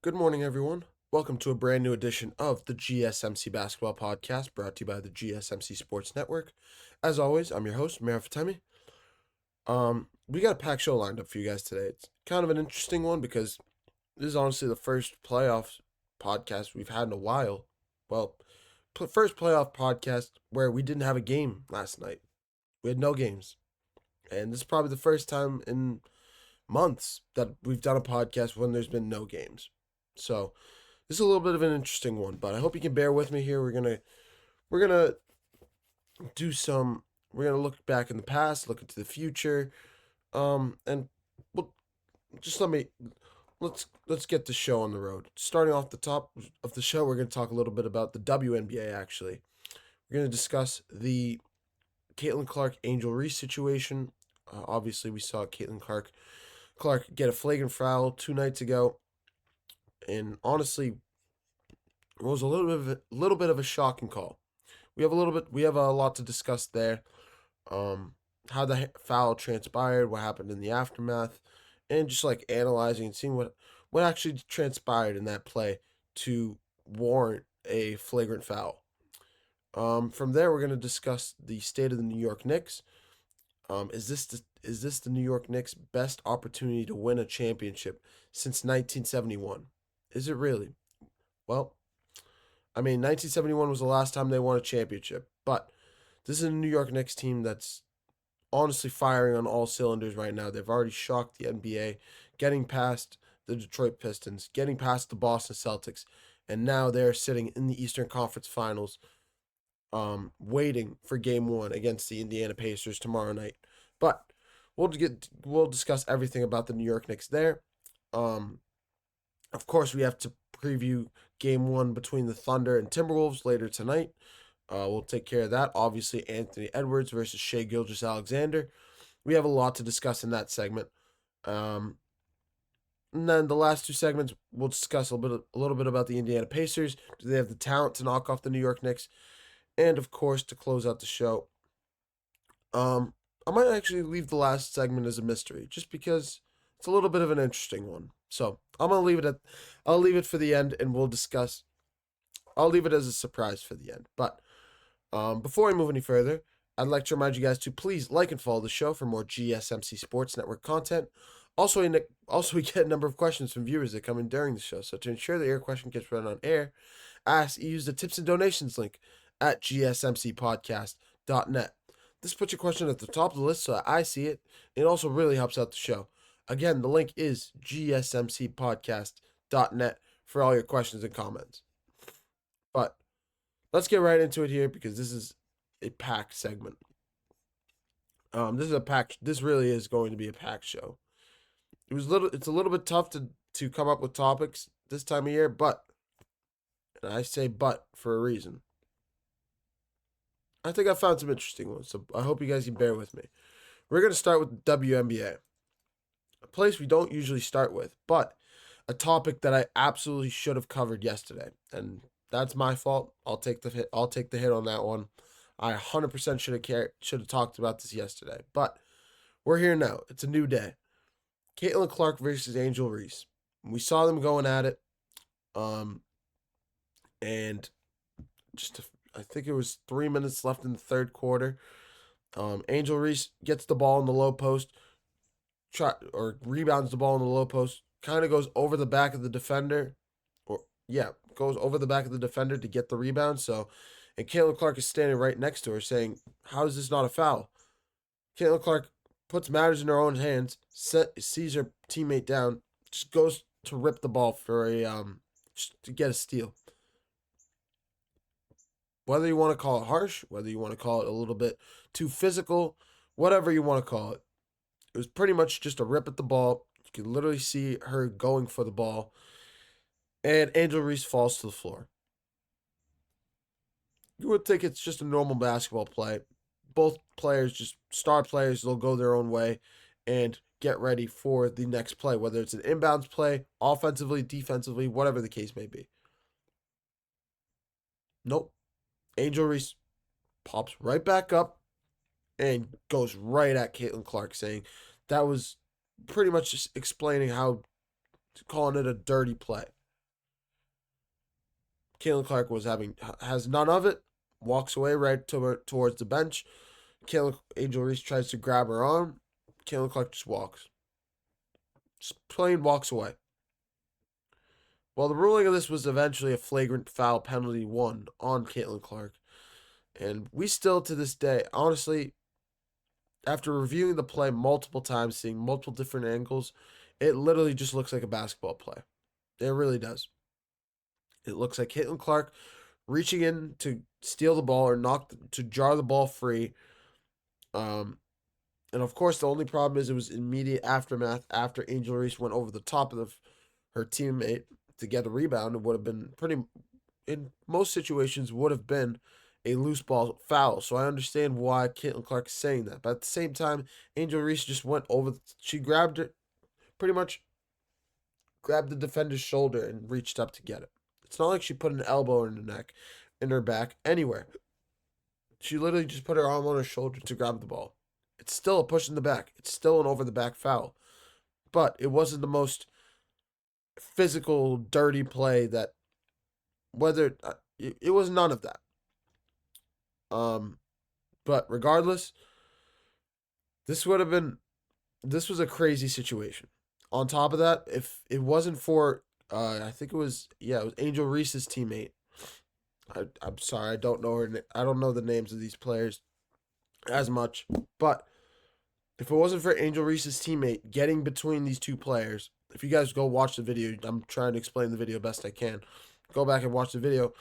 Good morning, everyone. Welcome to a brand new edition of the GSMC Basketball Podcast, brought to you by the GSMC Sports Network. As always, I'm your host, Mara Fatemi. We got a packed show lined up for you guys today. It's kind of an interesting one because this is honestly the first playoff podcast we've had in a while. Well, first playoff podcast where we didn't have a game last night. We had no games. And this is probably the first time in months that we've done a podcast when there's been no games. So this is a little bit of an interesting one, but I hope you can bear with me here. We're gonna do some. We're gonna look back in the past, look into the future, and we'll just let's get the show on the road. Starting off the top of the show, we're gonna talk a little bit about the WNBA. Actually, we're gonna discuss the Caitlin Clark Angel Reese situation. Obviously, we saw Caitlin Clark get a flagrant foul 2 nights ago, and honestly, it was a little bit of a shocking call. We have a lot to discuss there. How the foul transpired, what happened in the aftermath, and just like analyzing and seeing what actually transpired in that play to warrant a flagrant foul. From there, we're going to discuss the state of the New York Knicks. Is this the New York Knicks' best opportunity to win a championship since 1971? Is it really? Well, I mean, 1971 was the last time they won a championship, but this is a New York Knicks team that's honestly firing on all cylinders right now. They've already shocked the NBA, getting past the Detroit Pistons, getting past the Boston Celtics, and now they're sitting in the Eastern Conference Finals, waiting for Game 1 against the Indiana Pacers tomorrow night. But we'll discuss everything about the New York Knicks there. Of course, we have to preview Game 1 between the Thunder and Timberwolves later tonight. We'll take care of that. Obviously, Anthony Edwards versus Shai Gilgeous-Alexander. We have a lot to discuss in that segment. And then the last two segments, we'll discuss a little bit about the Indiana Pacers. Do they have the talent to knock off the New York Knicks? And of course, to close out the show, I might actually leave the last segment as a mystery, just because it's a little bit of an interesting one. So I'll leave it for the end, and we'll discuss. I'll leave it as a surprise for the end. But before I move any further, I'd like to remind you guys to please like and follow the show for more GSMC Sports Network content. Also, we get a number of questions from viewers that come in during the show. So to ensure that your question gets read on air, I ask you use the tips and donations link at gsmcpodcast.net. This puts your question at the top of the list so that I see it. It also really helps out the show. Again, the link is gsmcpodcast.net for all your questions and comments. But let's get right into it here because this is a packed segment. This really is going to be a packed show. It's a little bit tough to come up with topics this time of year, but, and I say but for a reason. I think I found some interesting ones, so I hope you guys can bear with me. We're going to start with the WNBA, a place we don't usually start with, but a topic that I absolutely should have covered yesterday, and that's my fault. I'll take the hit. I'll take the hit on that one. I 100% should have talked about this yesterday, but we're here now. It's a new day. Caitlin Clark versus Angel Reese. We saw them going at it, and I think it was 3 minutes left in the third quarter. Angel Reese gets the ball in the low post, rebounds the ball in the low post, kind of goes over the back of the defender, goes over the back of the defender to get the rebound. So, and Caitlin Clark is standing right next to her saying, how is this not a foul? Caitlin Clark puts matters in her own hands, sees her teammate down, just goes to rip the ball for to get a steal. Whether you want to call it harsh, whether you want to call it a little bit too physical, whatever you want to call it. It was pretty much just a rip at the ball. You can literally see her going for the ball. And Angel Reese falls to the floor. You would think it's just a normal basketball play. Both players, just star players, they'll go their own way and get ready for the next play, whether it's an inbounds play, offensively, defensively, whatever the case may be. Nope. Angel Reese pops right back up and goes right at Caitlin Clark, saying that was pretty much just explaining how, calling it a dirty play. Caitlin Clark has none of it, walks away right towards the bench. Angel Reese tries to grab her arm. Caitlin Clark just walks. Just plain walks away. Well, the ruling of this was eventually a flagrant foul penalty one on Caitlin Clark. And we still, to this day, honestly, after reviewing the play multiple times, seeing multiple different angles, it literally just looks like a basketball play. It really does. It looks like Caitlin Clark reaching in to steal the ball or to jar the ball free. And of course, the only problem is it was immediate aftermath after Angel Reese went over the top of her teammate to get the rebound. It would have been in most situations, would have been a loose ball foul. So I understand why Caitlin Clark is saying that. But at the same time, Angel Reese just went over. She grabbed it, pretty much grabbed the defender's shoulder and reached up to get it. It's not like she put an elbow in her neck, in her back, anywhere. She literally just put her arm on her shoulder to grab the ball. It's still a push in the back. It's still an over the back foul. But it wasn't the most physical, dirty play that it was none of that. But regardless, this was a crazy situation. On top of that, if it wasn't for I think it was Angel Reese's teammate. I'm sorry, I don't know I don't know the names of these players as much, but if it wasn't for Angel Reese's teammate getting between these two players, if you guys go watch the video, I'm trying to explain the video best I can. Go back and watch the video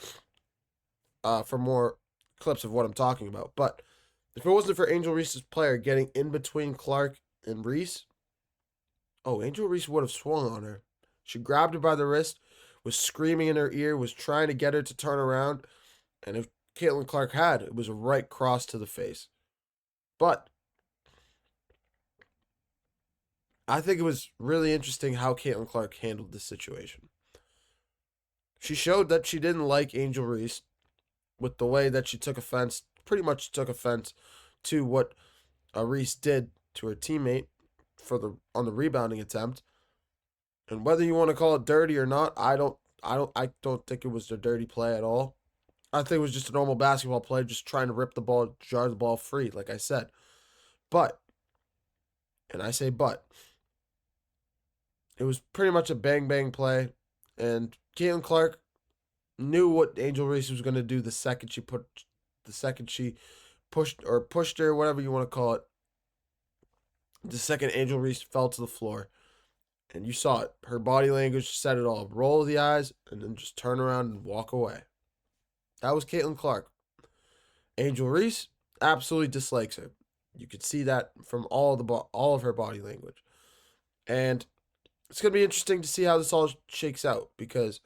for more clips of what I'm talking about. But if it wasn't for Angel Reese's player getting in between Clark and Reese, Angel Reese would have swung on her. She grabbed her by the wrist, was screaming in her ear, was trying to get her to turn around, and if Caitlin Clark had, it was a right cross to the face. But I think it was really interesting how Caitlin Clark handled this situation. She showed that she didn't like Angel Reese with the way that she pretty much took offense to what Reese did to her teammate on the rebounding attempt. And whether you want to call it dirty or not, I don't think it was a dirty play at all. I think it was just a normal basketball play, just trying to rip the ball, jar the ball free, like I said. But, and I say but, it was pretty much a bang-bang play, and Caitlin Clark knew what Angel Reese was going to do the second she pushed her, whatever you want to call it. The second Angel Reese fell to the floor. And you saw it. Her body language said it all. Roll of the eyes, and then just turn around and walk away. That was Caitlin Clark. Angel Reese absolutely dislikes her. You could see that from all of her body language. And it's going to be interesting to see how this all shakes out, because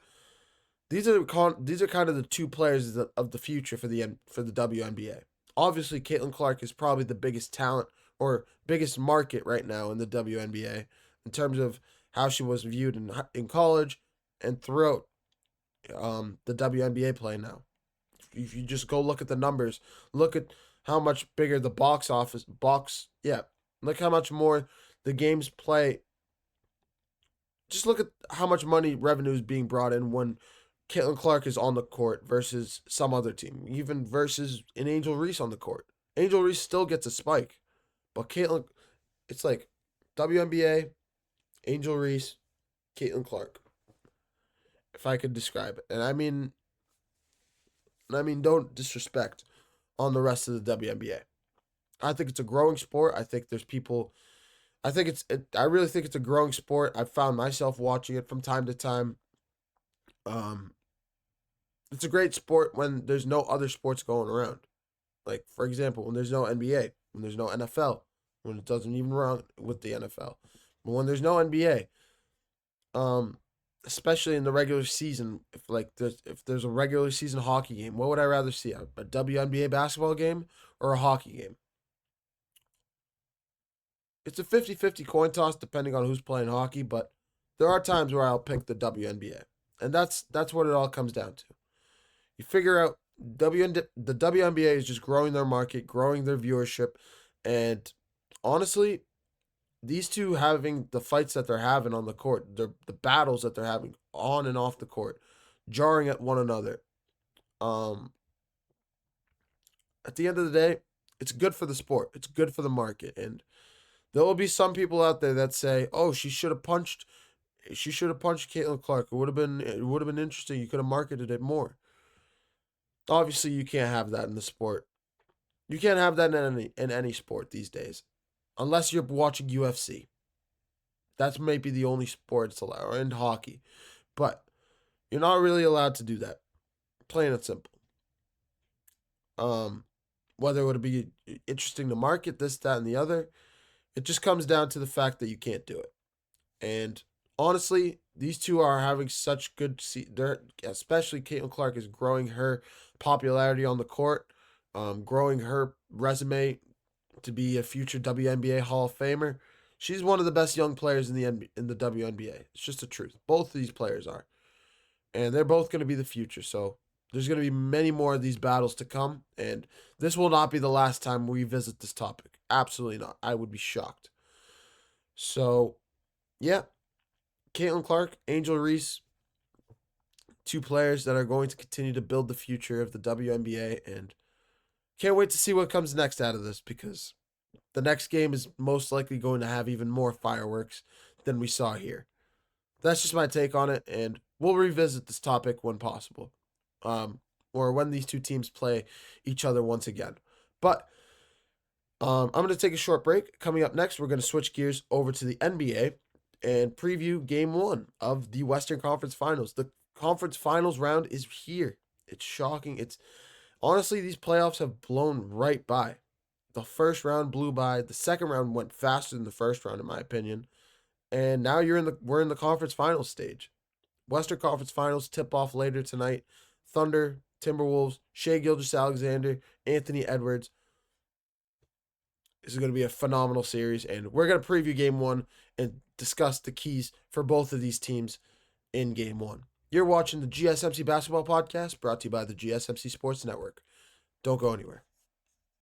these are kind of the two players of the future for the WNBA. Obviously, Caitlin Clark is probably the biggest talent or biggest market right now in the WNBA in terms of how she was viewed in college and throughout the WNBA play now. If you just go look at the numbers, look at how much bigger the look how much more the games play. Just look at how much money revenue is being brought in when Caitlin Clark is on the court versus some other team, even versus an Angel Reese on the court. Angel Reese still gets a spike, but Caitlin, it's like WNBA, Angel Reese, Caitlin Clark, if I could describe it. And I mean, don't disrespect on the rest of the WNBA. I think it's a growing sport. I think there's people. I really think it's a growing sport. I've found myself watching it from time to time. It's a great sport when there's no other sports going around. Like, for example, when there's no NBA, when there's no NFL, when it doesn't even run with the NFL. But when there's no NBA, especially in the regular season, if there's a regular season hockey game, what would I rather see? A WNBA basketball game or a hockey game? It's a 50-50 coin toss depending on who's playing hockey, but there are times where I'll pick the WNBA. And that's what it all comes down to. You figure out the WNBA is just growing their market, growing their viewership, and honestly, these two having the fights that they're having on the court, the battles that they're having on and off the court, jarring at one another. At the end of the day, it's good for the sport. It's good for the market. And there will be some people out there that say, "Oh, she should have punched Caitlin Clark. It would have been interesting. You could have marketed it more." Obviously, you can't have that in the sport. You can't have that in any sport these days, unless you're watching UFC. That's maybe the only sport it's allowed, or in hockey. But you're not really allowed to do that. Plain and simple. Whether it would be interesting to market this, that, and the other, it just comes down to the fact that you can't do it. And honestly, these two are having such good. Especially Caitlin Clark is growing her popularity on the court, growing her resume to be a future WNBA Hall of Famer. She's one of the best young players in the WNBA. It's just the truth. Both of these players are, and they're both going to be the future. So there's going to be many more of these battles to come, and this will not be the last time we visit this topic. Absolutely not. I would be shocked. So, yeah, Caitlin Clark, Angel Reese, two players that are going to continue to build the future of the WNBA, and can't wait to see what comes next out of this, because the next game is most likely going to have even more fireworks than we saw here. That's just my take on it, and we'll revisit this topic when possible, or when these two teams play each other once again. But I'm going to take a short break. Coming up next, we're going to switch gears over to the NBA and preview Game 1 of the Western Conference Finals. The Conference Finals round is here. It's shocking. Honestly, these playoffs have blown right by. The first round blew by. The second round went faster than the first round, in my opinion. And now we're in the conference finals stage. Western Conference Finals tip off later tonight. Thunder, Timberwolves, Shai Gilgeous-Alexander, Anthony Edwards. This is going to be a phenomenal series, and we're going to preview Game 1 and discuss the keys for both of these teams in Game 1. You're watching the GSMC Basketball Podcast, brought to you by the GSMC Sports Network. Don't go anywhere.